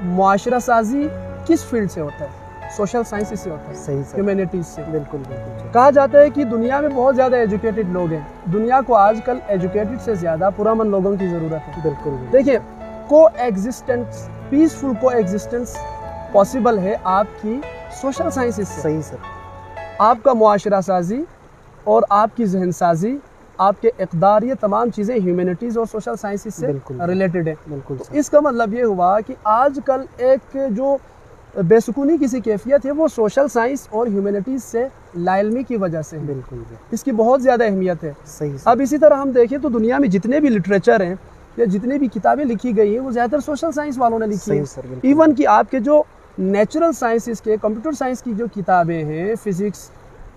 मुआशरा साजी किस फील्ड से होता है? सोशल साइंस से होता है, सही सर, ह्यूमैनिटीज से। बिल्कुल बिल्कुल कहा जाता है कि दुनिया में बहुत ज़्यादा एजुकेटेड लोग हैं, दुनिया को आजकल एजुकेटेड से ज़्यादा पुरअमन लोगों की ज़रूरत है। बिल्कुल। देखिए, को एग्जिस्टेंस, पीसफुल को एग्जिस्टेंस पॉसिबल है आपकी सोशल साइंसेस से। सही सर, आपका मुआशरा साजी और आपकी जहन साजी, आपके इक़दार, ये तमाम चीज़ें ह्यूमैनिटीज़ और सोशल साइंसेस से रिलेटेड है। बिल्कुल तो सर। इसका मतलब ये हुआ कि आजकल एक जो बेसुकूनी की सी कैफियत है वो सोशल साइंस और ह्यूमैनिटीज़ से लाइल्मी की वजह से है। बिल्कुल, इसकी बहुत ज़्यादा अहमियत है। सही सर। अब इसी तरह हम देखें तो दुनिया में जितने भी लिटरेचर हैं या जितनी भी किताबें लिखी गई हैं वो ज़्यादातर सोशल साइंस वालों ने लिखी हैं। इवन कि आपके जो नेचुरल साइंसेस के, कंप्यूटर साइंस की जो किताबें हैं, फिजिक्स,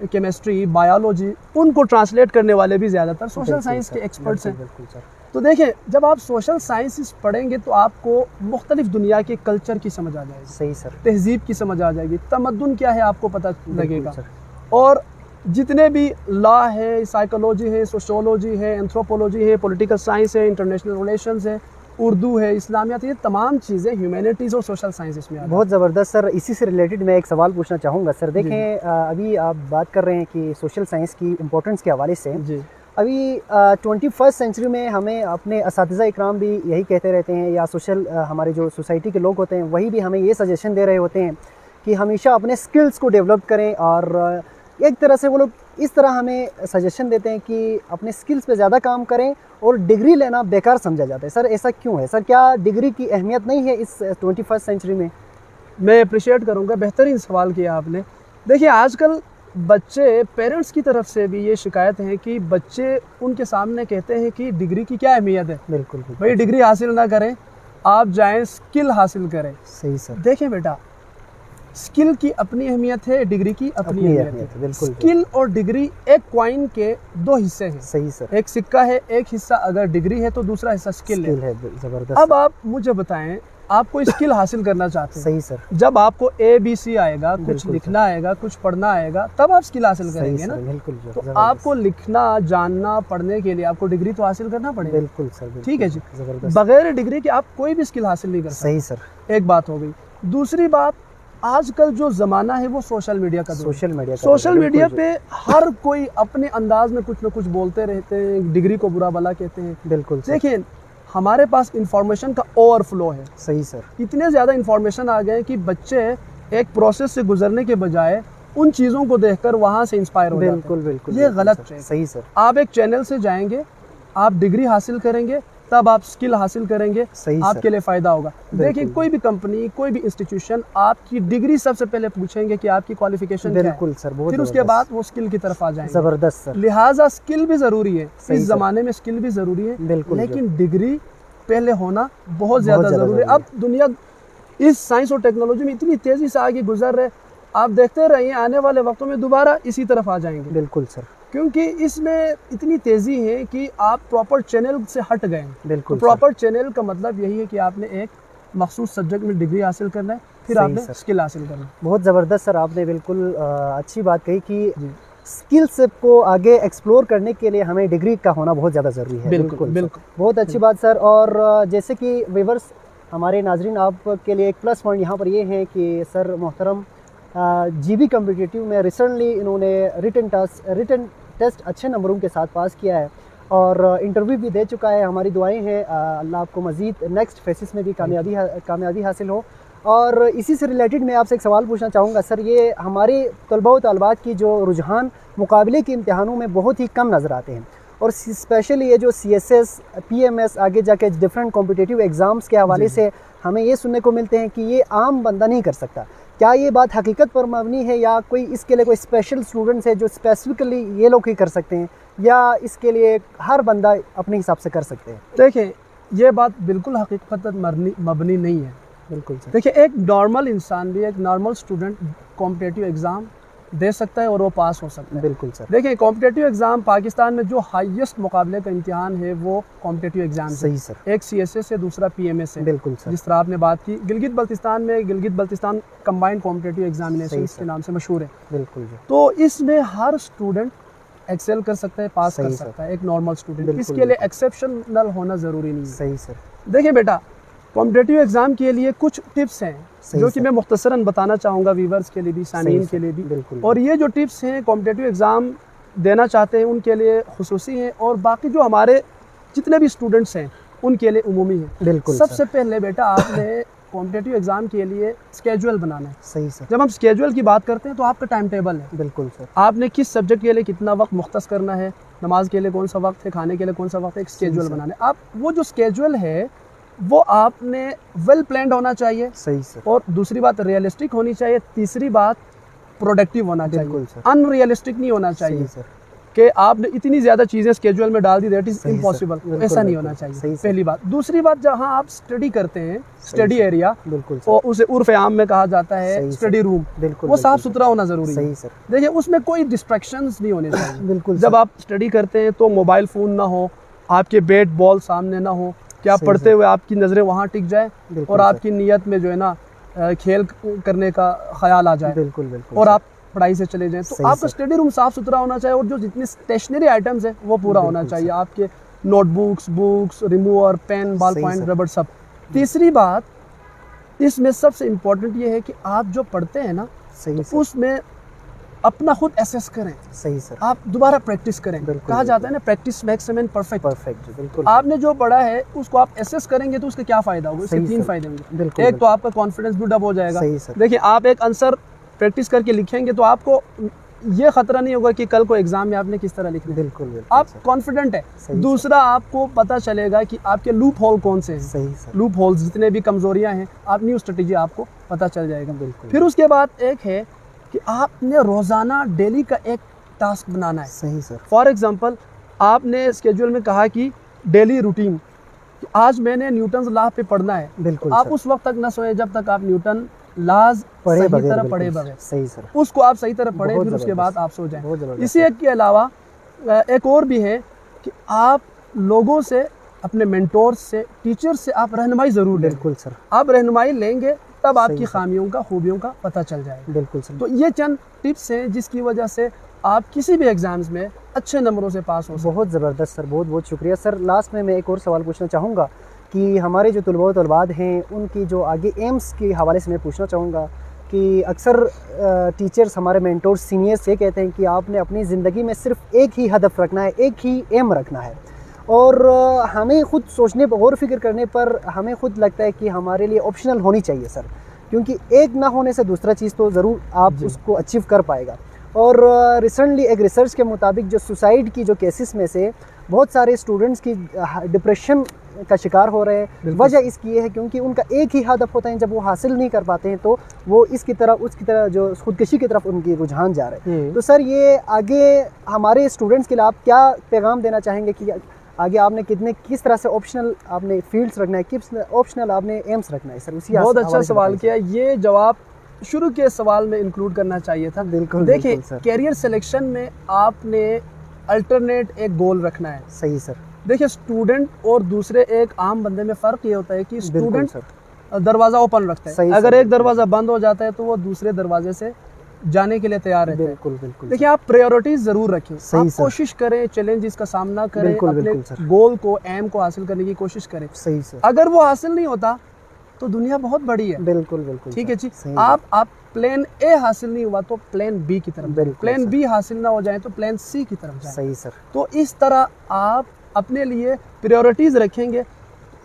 केमिस्ट्री, बायोलॉजी, उनको ट्रांसलेट करने वाले भी ज़्यादातर सोशल साइंस के एक्सपर्ट्स हैं। बिल्कुल सर। तो देखें, जब आप सोशल साइंसेस पढ़ेंगे तो आपको मुख्तलिफ दुनिया के कल्चर की समझ आ जाएगी, सही सर, तहजीब की समझ आ जाएगी, तमद्दुन क्या है आपको पता लगेगा। सर। और जितने भी लॉ है, साइकोलॉजी है, सोशोलॉजी है, एंथ्रोपोलॉजी है, पॉलिटिकल साइंस है, इंटरनेशनल रिलेशंस है, उर्दू है, इस्लामियात, ये तमाम चीज़ें ह्यूमैनिटीज़ और सोशल साइंसेस में आ बहुत ज़बरदस्त सर। इसी से रिलेटेड मैं एक सवाल पूछना चाहूँगा सर। देखें, अभी आप बात कर रहे हैं कि सोशल साइंस की इम्पोर्टेंस के हवाले से जी। अभी 21st सेंचुरी में हमें अपने असातिज़ा इकराम भी यही कहते रहते हैं, या सोशल हमारे जो सोसाइटी के लोग होते हैं वही भी हमें ये सजेशन दे रहे होते हैं कि हमेशा अपने स्किल्स को डेवलप करें, और एक तरह से वो लोग इस तरह हमें सजेशन देते हैं कि अपने स्किल्स पे ज़्यादा काम करें और डिग्री लेना बेकार समझा जाता है। सर ऐसा क्यों है सर? क्या डिग्री की अहमियत नहीं है इस 21st सेंचुरी में? मैं अप्रिशिएट करूँगा, बेहतरीन सवाल किया आपने। देखिए, आजकल बच्चे, पेरेंट्स की तरफ से भी ये शिकायत है कि बच्चे उनके सामने कहते हैं कि डिग्री की क्या अहमियत है। बिल्कुल भाई, डिग्री हासिल ना करें, आप जाएं स्किल हासिल करें। सही सर। देखें बेटा, स्किल की अपनी अहमियत है, डिग्री की अपनी अहमियत है। बिल्कुल। स्किल और डिग्री एक कॉइन के दो हिस्से हैं। सही सर। एक सिक्का है, एक हिस्सा अगर डिग्री है तो दूसरा हिस्सा स्किल है। ज़बरदस्त। अब आप मुझे बताएं, आप कोई स्किल हासिल करना चाहते हैं। सही सर। जब आपको ABC आएगा, कुछ लिखना आएगा, कुछ पढ़ना आएगा, तब आप स्किल हासिल करेंगे ना। बिल्कुल। तो आपको लिखना, जानना, पढ़ने के लिए आपको डिग्री तो हासिल करना पड़ेगा। बिल्कुल सर। ठीक है जी। ज़बरदस्त। बगैर डिग्री के आप कोई भी स्किल हासिल नहीं कर सकते। सही सर। एक बात हो गई। दूसरी बात, आजकल जो ज़माना है वो सोशल मीडिया का। सोशल मीडिया पे हर कोई अपने अंदाज में कुछ न कुछ बोलते रहते हैं, डिग्री को बुरा भला कहते हैं। बिल्कुल। देखिए, हमारे पास इंफॉर्मेशन का ओवरफ्लो है। सही सर। इतने ज़्यादा इंफॉर्मेशन आ गए कि बच्चे एक प्रोसेस से गुजरने के बजाय उन चीज़ों को देखकर वहाँ से इंस्पायर हो जाते हैं। बिल्कुल। ये गलत है। सही सर। आप एक चैनल से जाएंगे, आप डिग्री हासिल करेंगे, तब आप स्किल हासिल करेंगे, आपके लिए फ़ायदा होगा। देखिए, कोई भी कंपनी, कोई भी इंस्टीट्यूशन आपकी डिग्री सबसे पहले पूछेंगे कि आपकी क्वालिफिकेशन क्या है। बिल्कुल सर। फिर उसके बाद वो स्किल की तरफ आ जाएंगे। ज़बरदस्त सर। लिहाजा स्किल भी ज़रूरी है, इस ज़माने में स्किल भी ज़रूरी है। बिल्कुल। लेकिन डिग्री पहले होना बहुत ज़्यादा ज़रूरी है। अब दुनिया इस साइंस और टेक्नोलॉजी में इतनी तेज़ी से आगे गुजर रहे, आप देखते रहिए आने वाले वक्तों में दोबारा इसी तरफ आ जाएंगे। बिल्कुल सर। क्योंकि इसमें इतनी तेज़ी है कि आप प्रॉपर चैनल से हट गए हैं। बिल्कुल। तो प्रॉपर चैनल का मतलब यही है कि आपने एक मखसूस सब्जेक्ट में डिग्री हासिल करना है, फिर आपने स्किल हासिल करना है। बहुत ज़बरदस्त सर, आपने बिल्कुल अच्छी बात कही कि स्किल्स को आगे एक्सप्लोर करने के लिए हमें डिग्री का होना बहुत ज़्यादा ज़रूरी है। बिल्कुल। बहुत अच्छी बात सर। और जैसे कि व्यूअर्स, हमारे नाजरीन, आपके लिए एक प्लस पॉइंट यहाँ पर ये है कि सर मोहतरम GB कॉम्पिटिटिव में रिसेंटली इन्होंने रिटन टेस्ट अच्छे नंबरों के साथ पास किया है और इंटरव्यू भी दे चुका है। हमारी दुआएं हैं अल्लाह आपको मज़ीद नेक्स्ट फेसिस में भी कामयाबी हासिल हो। और इसी से रिलेटेड मैं आपसे एक सवाल पूछना चाहूँगा सर। ये हमारे तलबा व तलबात की जो रुझान मुकाबले के इम्तिहानों में बहुत ही कम नज़र आते हैं, और स्पेशली ये जो CSS, PMS, आगे जाके डिफरेंट कॉम्पिटिटिव एग्ज़ाम्स के हवाले से हमें ये सुनने को मिलते हैं कि ये आम बंदा नहीं कर सकता। क्या ये बात हकीकत पर मबनी है, या कोई इसके लिए कोई स्पेशल स्टूडेंट्स है जो स्पेसिफिकली ये लोग ही कर सकते हैं, या इसके लिए हर बंदा अपने हिसाब से कर सकते हैं? देखिए, ये बात बिल्कुल हकीकत मबनी नहीं है। बिल्कुल सर। देखिए, एक नॉर्मल इंसान भी, एक नॉर्मल स्टूडेंट कॉम्पिटिटिव एग्ज़ाम दे सकता है और वो पास हो सकता है। बिल्कुल सर। देखिए, कॉम्पिटिटिव एग्ज़ाम पाकिस्तान में जो हाईएस्ट मुकाबले का इम्तिहान है वो कॉम्पिटिटिव एग्ज़ाम है। सही सर। एक CSS है, दूसरा PMS है। बिल्कुल सर। जिस तरह आपने बात की, गिलगित बल्तिस्तान में Gilgit Baltistan combined competitive examination के नाम से मशहूर है। बिल्कुल। तो इसमें हर स्टूडेंट एक्सेल कर सकता है, पास कर सकता है, एक नॉर्मल स्टूडेंट। इसके लिए एक्सेप्शनल होना ज़रूरी नहीं है। सही सर। देखिए बेटा, कॉम्पिटिटिव एग्ज़ाम के लिए कुछ टिप्स हैं सही जो कि सर। मैं मुख्तसरन बताना चाहूँगा व्यूवर्स के लिए भी, सामीन के लिए भी। बिल्कुल। और ये जो टिप्स हैं कॉम्पिटिटिव एग्ज़ाम देना चाहते हैं उनके लिए खुसूसी हैं, और बाकी जो हमारे जितने भी स्टूडेंट्स हैं उनके लिए उमूमी है। बिल्कुल सबसे पहले बेटा आपने कॉम्पिटिटिव एग्ज़ाम के लिए स्केड्यूल बनाना है। सही सर। जब हम स्केड्यूल की बात करते हैं तो आपका टाइम टेबल है, बिल्कुल सर। आपने किस सब्जेक्ट के लिए कितना वक्त मुख्तस करना है, नमाज के लिए कौन सा वक्त है, खाने के लिए कौन सा वक्त है, एक स्केड्यूल सर। बनाना है। आप वो जो स्केड्यूल है वो आपने वेल प्लान्ड होना चाहिए, सही सर। और दूसरी बात रियलिस्टिक होनी चाहिए, तीसरी बात प्रोडक्टिव होना बिल्कुल चाहिए, सर। अनरियलिस्टिक नहीं होना चाहिए सही सर। कि आपने इतनी ज़्यादा चीज़ें स्केड्यूल में डाल दी, दैट इज़ सही सर। इम्पॉसिबल। बिल्कुल, ऐसा नहीं बिल्कुल। होना सही चाहिए, सर। पहली बात। दूसरी बात, जहाँ आप स्टडी करते हैं, स्टडी सर। एरिया, बिल्कुल सर। और उसे उर्फ आम में कहा जाता है सही सर। स्टडी रूम, बिल्कुल वो बिल्कुल साफ़ सर। सुथरा होना ज़रूरी है। सही सर। देखिए उसमें कोई डिस्ट्रैक्शंस नहीं होने चाहिए। बिल्कुल जब सर। आप स्टडी करते हैं तो मोबाइल फ़ोन ना हो, आपके बैट बॉल सामने ना हो, कि आप सही पढ़ते सर। हुए आपकी नज़रें वहाँ टिक जाए बिल्कुल और सर। आपकी नीयत में जो है ना खेल करने का ख्याल आ जाए बिल्कुल बिल्कुल और सर। आप पढ़ाई से चले जाएं। तो सही आपका सर। स्टडी रूम साफ़ सुथरा होना चाहिए, और जो जितनी स्टेशनरी आइटम्स है वो पूरा होना बिल्कुल चाहिए। सर। आपके notebooks, books, remover, pen, ball सही पॉइंट, सर। रबड़, सब। तीसरी बात, इसमें सबसे इम्पोर्टेंट ये है कि आप जो पढ़ते हैं ना सही तो सर। उसमें अपना खुद एसेस करें, सही सर। आप दोबारा प्रैक्टिस करें। बिल्कुल, कहा जाता है ना practice makes a man perfect. Perfect जी, बिल्कुल। आपने जो पढ़ा है उसको आप एसेस करेंगे तो उसके क्या फ़ायदा होगा, इसके सही तीन सर। फ़ायदे होंगे। बिल्कुल, एक तो बिल्कुल। आपका कॉन्फिडेंस बिल्डअप हो जाएगा। सही सर। देखिए आप एक आंसर प्रैक्टिस करके लिखेंगे तो आपको ये ख़तरा नहीं होगा कि कल को एग्ज़ाम में आपने किस तरह लिखना है। बिल्कुल बिल्कुल आप सर। कॉन्फिडेंट है। सही सर। दूसरा, आपको पता चलेगा कि आपके लूप होल कौन से हैं। सही सर। लूप होल्स जितने भी कमज़ोरियाँ हैं, आप न्यू स्ट्रेटेजी आपको पता चल जाएगा। बिल्कुल। फिर उसके बाद एक है कि आपने रोज़ाना डेली का एक टास्क बनाना है। सही सर। फॉर एग्जांपल, आपने स्केड्यूल में कहा कि डेली रूटीन, कि आज मैंने न्यूटन्स लॉ पे पढ़ना है। बिल्कुल आप सर। उस वक्त तक ना सोए जब तक आप न्यूटन लॉज पढ़े सही बगैर, तरह बिल्कुल पढ़े सर। बगैर, सही सर। उसको आप सही तरह पढ़ें, बहुत फिर उसके ज़बरदस्त। बाद आप सो जाएं। बहुत ज़बरदस्त इसी एक के अलावा एक और भी है कि आप लोगों से, अपने मेंटोर्स से, टीचर से आप रहनुमाई ज़रूर लें। बिल्कुल सर। आप रहनुमाई लेंगे तब सही आपकी सर। खामियों का, खूबियों का पता चल जाएगा। बिल्कुल सर। तो ये चंद टिप्स हैं जिसकी वजह से आप किसी भी एग्ज़ाम्स में अच्छे नंबरों से पास हो सकते हैं। बहुत ज़बरदस्त सर, बहुत बहुत शुक्रिया सर। लास्ट में मैं एक और सवाल पूछना चाहूँगा कि हमारे जो तलबा व तलबात हैं उनकी जो आगे एम्स के हवाले से मैं पूछना चाहूँगा कि अक्सर टीचर्स, हमारे मेंटोर्स, सीनियर्स ये कहते हैं कि आपने अपनी ज़िंदगी में सिर्फ एक ही हदफ रखना है, एक ही एम रखना है। और हमें खुद सोचने पर, गौर फिक्र करने पर हमें खुद लगता है कि हमारे लिए ऑप्शनल होनी चाहिए सर, क्योंकि एक ना होने से दूसरा चीज़ तो ज़रूर आप उसको अचीव कर पाएगा। और रिसेंटली एक रिसर्च के मुताबिक जो सुसाइड की जो केसेस में से बहुत सारे स्टूडेंट्स की डिप्रेशन का शिकार हो रहे हैं, वजह इसकी ये है क्योंकि उनका एक ही हदफ होता है, जब वो हासिल नहीं कर पाते हैं तो वो इसकी तरफ, उसकी तरह, जो खुदकशी की तरफ उनकी रुझान जा रहे हैं। तो सर ये आगे हमारे स्टूडेंट्स के लिए आप क्या पैगाम देना चाहेंगे कि आगे आपने किस तरह से ऑप्शनल आपने फील्ड्स रखना है, किस ऑप्शनल आपने एम्स रखना है सर? उसी बहुत अच्छा हवाले से सवाल बताइए किया। ये जवाब शुरू के सवाल में इंक्लूड करना चाहिए था। बिल्कुल, देखिए, बिल्कुल सर। कैरियर सिलेक्शन में आपने अल्टरनेट एक गोल रखना है। सही सर। देखिए, स्टूडेंट और दूसरे एक आम बंदे में फ़र्क ये होता है कि बिल्कुल स्टूडेंट सर। दरवाज़ा ओपन रखता सही है, सर, अगर एक बिल्कुल। दरवाज़ा बंद हो जाता है तो वो दूसरे दरवाजे से जाने के लिए तैयार रहता है। बिल्कुल बिल्कुल। देखिए, आप प्रायोरिटीज़ ज़रूर रखें। सही आप सर। कोशिश करें, चैलेंजेस का सामना करें, बिल्कुल, अपने बिल्कुल सर। गोल को, एम को हासिल करने की कोशिश करें। सही सर। अगर वो हासिल नहीं होता तो दुनिया बहुत बड़ी है। बिल्कुल बिल्कुल ठीक सर। है जी। सही आप प्लान ए हासिल नहीं हुआ तो प्लान बी की तरफ, बिल्कुल प्लान सर। बी हासिल ना हो जाए तो प्लान सी की तरफ जाए। सही सर। तो इस तरह आप अपने लिए प्रायोरिटीज़ रखेंगे,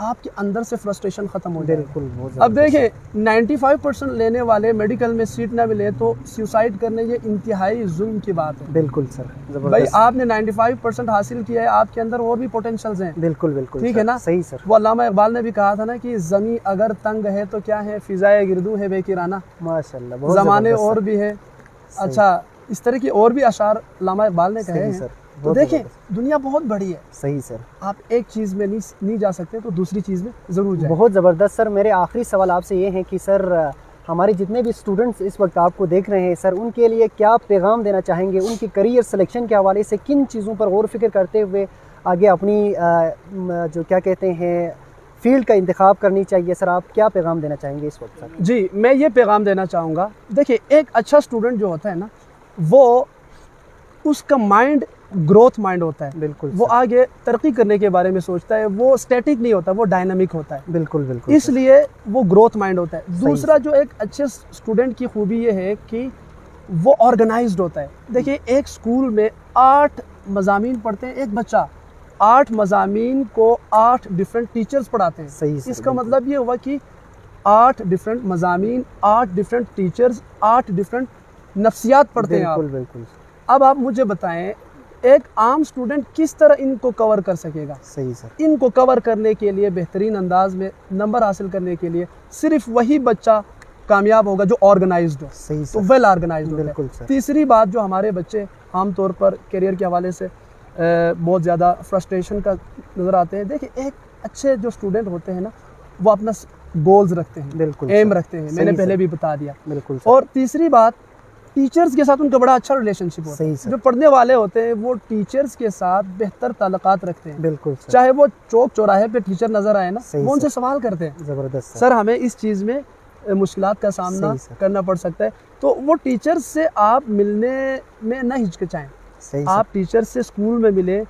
आपके अंदर से फ्रस्ट्रेशन ख़त्म हो जाएगा। बिल्कुल, बहुत अब ज़बरदस्त। देखें, 95% लेने वाले मेडिकल में सीट ना मिले तो सुसाइड करने, ये इंतहाई जुल्म की बात है। बिल्कुल सर, भाई, ज़बरदस्त। आपने 95% हासिल किया है, आपके अंदर और भी पोटेंशियल्स हैं। बिल्कुल बिल्कुल ठीक सर। है ना? सही सर। वो अल्लामा इकबाल ने भी कहा था ना कि ज़मी अगर तंग है तो क्या है, फ़िज़ाए गिरदू है बेकिराना, माशाल्लाह, बहुत ज़माने ज़बरदस्त और सर। भी है। सही। अच्छा, इस तरह की और भी अशार अल्लामा इकबाल ने कहे सही हैं। सर, तो बहुत देखें, ज़बरदस्त। दुनिया बहुत बड़ी है। सही सर। आप एक चीज़ में नहीं जा सकते तो दूसरी चीज़ में ज़रूर जाएं। बहुत ज़बरदस्त सर। मेरे आखिरी सवाल आपसे ये हैं कि सर हमारे जितने भी स्टूडेंट्स इस वक्त आपको देख रहे हैं सर, उनके लिए क्या पैगाम देना चाहेंगे? उनकी करियर सिलेक्शन के हवाले से किन चीज़ों पर गौर फिक्र करते हुए आगे अपनी जो क्या कहते हैं फील्ड का इंतखाब करनी चाहिए सर? आप क्या पैगाम देना चाहेंगे इस वक्त सर? जी, मैं ये पैगाम देना चाहूँगा। देखिए, एक अच्छा स्टूडेंट जो होता है ना, वो उसका माइंड ग्रोथ माइंड होता है, बिल्कुल वो आगे तरक्की करने के बारे में सोचता है, वो स्टैटिक नहीं होता, वो डायनामिक होता है। बिल्कुल बिल्कुल इसलिए वो ग्रोथ माइंड होता है। दूसरा जो एक अच्छे स्टूडेंट की खूबी ये है कि वो ऑर्गेनाइज्ड होता है। देखिए एक स्कूल में 8 मज़ामीन पढ़ते हैं, एक बच्चा 8 मज़ामीन को 8 डिफरेंट टीचर्स पढ़ाते हैं। सही सर, इसका बिल्कुल। मतलब ये हुआ कि 8 डिफरेंट मज़ामीन, 8 डिफरेंट टीचर्स, 8 डिफरेंट नफ्सियात पढ़ते हैं आप। बिल्कुल बिल्कुल अब आप मुझे बताएं एक आम स्टूडेंट किस तरह इनको कवर कर सकेगा? सही सर, इनको कवर करने के लिए बेहतरीन अंदाज में नंबर हासिल करने के लिए सिर्फ वही बच्चा कामयाब होगा जो ऑर्गेनाइज्ड हो, सही तो सर, वेल ऑर्गेनाइज्ड होता बिल्कुल है। सर। तीसरी बात, जो हमारे बच्चे आमतौर पर करियर के हवाले से बहुत ज़्यादा फ्रस्ट्रेशन का नज़र आते हैं। देखिए एक अच्छे जो स्टूडेंट होते हैं ना, वो अपना गोल्स रखते हैं, बिल्कुल एम सर, रखते हैं, सही मैंने पहले सर। भी बता दिया। बिल्कुल सर, और तीसरी बात, टीचर्स के साथ उनका बड़ा अच्छा रिलेशनशिप होता सही है। सर। जो पढ़ने वाले होते हैं वो टीचर्स के साथ बेहतर ताल्लुकात रखते हैं। बिल्कुल सर, चाहे वो चौक चौराहे पे टीचर नज़र आए ना, सही वो उनसे सर। सवाल करते हैं, ज़बरदस्त सर, सर हमें इस चीज़ में मुश्किलात का सामना सही सर। करना पड़ सकता है। तो वो टीचर्स से आप मिलने में न हिचकिचाएं। सही सर, आप टीचर से स्कूल में मिले,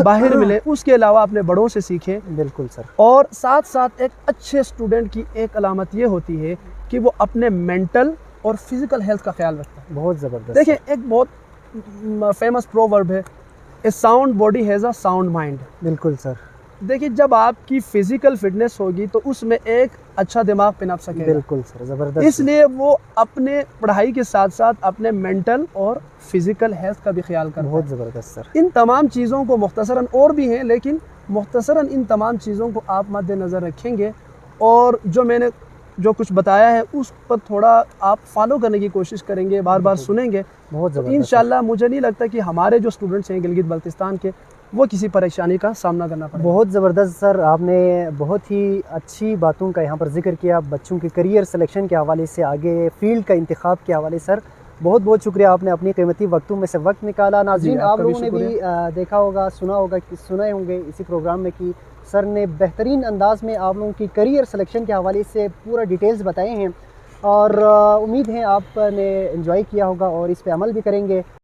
बाहर मिले, उसके अलावा अपने बड़ों से सीखें। बिल्कुल सर, और साथ साथ एक अच्छे स्टूडेंट की एक अलामत ये होती है कि वो अपने मेंटल और फिजिकल हेल्थ का ख्याल रखता है। बहुत ज़बरदस्त। देखिए एक बहुत फेमस प्रोवर्ब है, a sound body has a sound mind. बिल्कुल सर, देखिए जब आपकी फिजिकल फिटनेस होगी तो उसमें एक अच्छा दिमाग पनप सकेगा। बिल्कुल सर, ज़बरदस्त। इसलिए वो अपने पढ़ाई के साथ साथ अपने मेंटल और फिजिकल हेल्थ का भी ख्याल करता बहुत है। ज़बरदस्त सर, इन तमाम चीज़ों को मुख्तसरन, और भी हैं लेकिन मुख्तसरन इन तमाम चीज़ों को आप मद्देनज़र रखेंगे और जो मैंने जो कुछ बताया है उस पर थोड़ा आप फॉलो करने की कोशिश करेंगे, बार बार सुनेंगे, बहुत तो ज़बरदस्त। इंशाल्लाह मुझे नहीं लगता कि हमारे जो स्टूडेंट्स हैं गिलगित बल्तिस्तान के, वो किसी परेशानी का सामना करना पड़ेगा। बहुत ज़बरदस्त सर, आपने बहुत ही अच्छी बातों का यहाँ पर जिक्र किया, बच्चों के करियर सिलेक्शन के हवाले से, आगे फील्ड का इंतखाब के हवाले। सर बहुत बहुत शुक्रिया, आपने अपनी कीमती वक्तों में से वक्त निकाला। नाज़रीन आप आपका भी लोगों ने भी देखा होगा, सुनाए होंगे इसी प्रोग्राम में कि सर ने बेहतरीन अंदाज में आप लोगों की करियर सिलेक्शन के हवाले से पूरा डिटेल्स बताए हैं और उम्मीद है आपने एंजॉय किया होगा और इस पे अमल भी करेंगे।